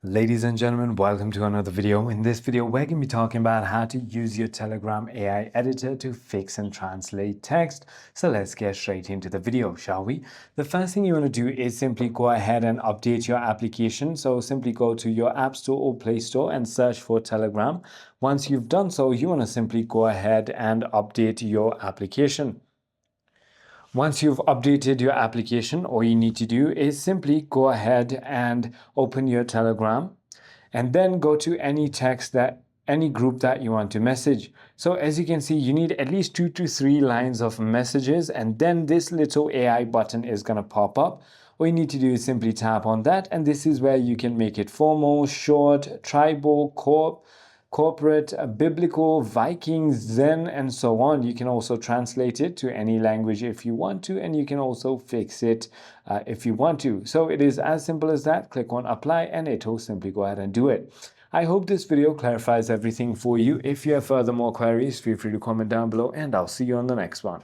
Ladies and gentlemen, welcome to another video. In this video, we're going to be talking about how to use your Telegram AI editor to fix and translate text. So let's get straight into the video, shall we? The first thing you want to do is simply go ahead and update your application. So simply go to your App Store or Play Store and search for Telegram. Once you've done so, you want to simply go ahead and update your application. Once you've updated your application, all you need to do is simply go ahead and open your Telegram and then go to any group that you want to message. So as you can see, you need at least 2 to 3 lines of messages, and then this little AI button is going to pop up. All you need to do is simply tap on that, and this is where you can make it formal, short, tribal, corporate, biblical, Viking, Zen, and so on. You can also translate it to any language if you want to, and you can also fix it if you want to. So it is as simple as that. Click on apply and it will simply go ahead and do it. I hope this video clarifies everything for you. If you have further more queries, feel free to comment down below and I'll see you on the next one.